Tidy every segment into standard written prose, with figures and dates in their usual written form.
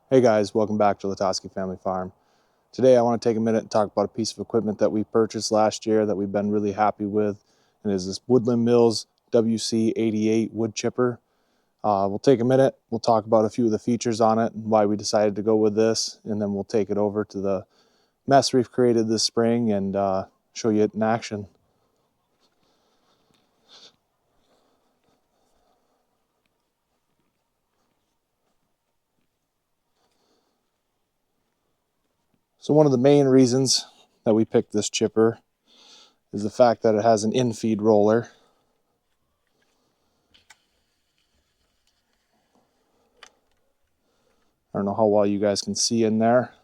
Hey guys, welcome back to Latoski Family Farm. Today I want to take a minute and talk about a piece of equipment that we purchased last year that we've been really happy with, and is this Woodland Mills WC88 wood chipper. We'll take a minute, we'll talk about a few of the features on it and why we decided to go with this, and then we'll take it over to the mess we've created this spring and show you it in action. So one of the main reasons that we picked this chipper is the fact that it has an in-feed roller. I don't know how well you guys can see in there,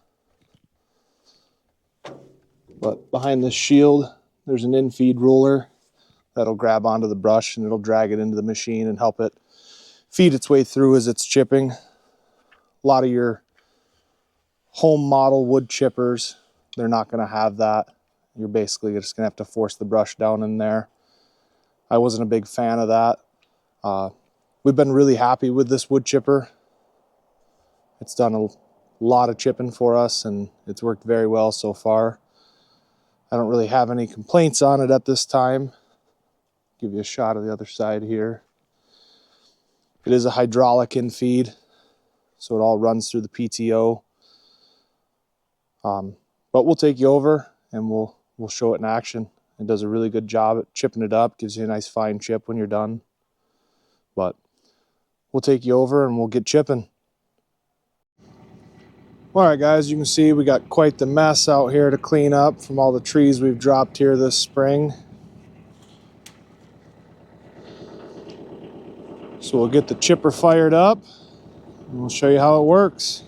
but behind this shield there's an in-feed roller that'll grab onto the brush and it'll drag it into the machine and help it feed its way through as it's chipping. A lot of your home model wood chippers, they're not going to have that. You're basically just going to have to force the brush down in there. I wasn't a big fan of that. We've been really happy with this wood chipper. It's done a lot of chipping for us and it's worked very well so far. I don't really have any complaints on it at this time. Give you a shot of the other side here. It is a hydraulic in-feed, so it all runs through the PTO. But we'll take you over and we'll show it in action. It does a really good job at chipping it up, gives you a nice fine chip when you're done. But we'll take you over and we'll get chipping. Alright guys, you can see we got quite the mess out here to clean up from all the trees we've dropped here this spring. So we'll get the chipper fired up and we'll show you how it works.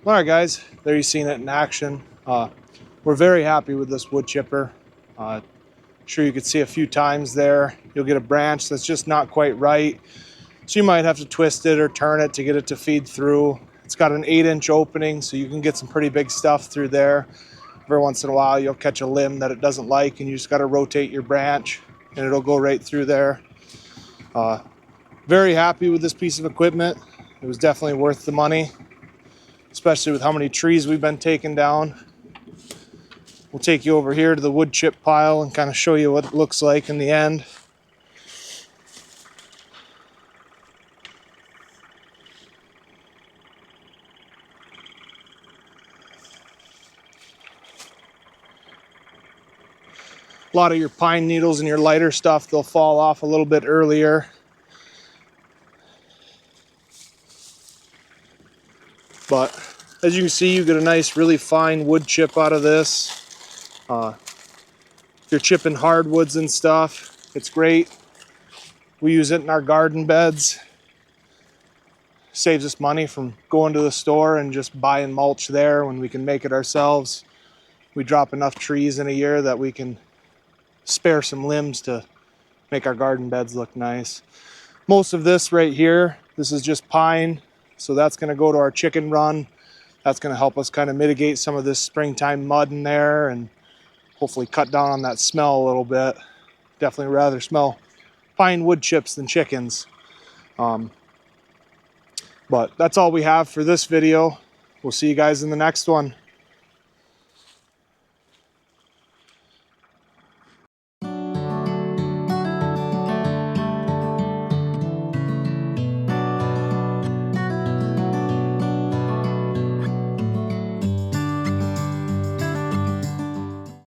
All right, guys, there you've seen it in action. We're very happy with this wood chipper. Sure, you could see a few times there. You'll get a branch that's just not quite right. So you might have to twist it or turn it to get it to feed through. It's got an 8-inch opening, so you can get some pretty big stuff through there. Every once in a while, you'll catch a limb that it doesn't like, and you just got to rotate your branch, and it'll go right through there. Very happy with this piece of equipment. It was definitely worth the money, especially with how many trees we've been taking down. We'll take you over here to the wood chip pile and kind of show you what it looks like in the end. A lot of your pine needles and your lighter stuff, they'll fall off a little bit earlier. But as you can see, you get a nice, really fine wood chip out of this. If you're chipping hardwoods and stuff, it's great. We use it in our garden beds. Saves us money from going to the store and just buying mulch there when we can make it ourselves. We drop enough trees in a year that we can spare some limbs to make our garden beds look nice. Most of this right here, this is just pine, so that's going to go to our chicken run. That's going to help us kind of mitigate some of this springtime mud in there and hopefully cut down on that smell a little bit. Definitely rather smell pine wood chips than chickens. But that's all we have for this video. We'll see you guys in the next one.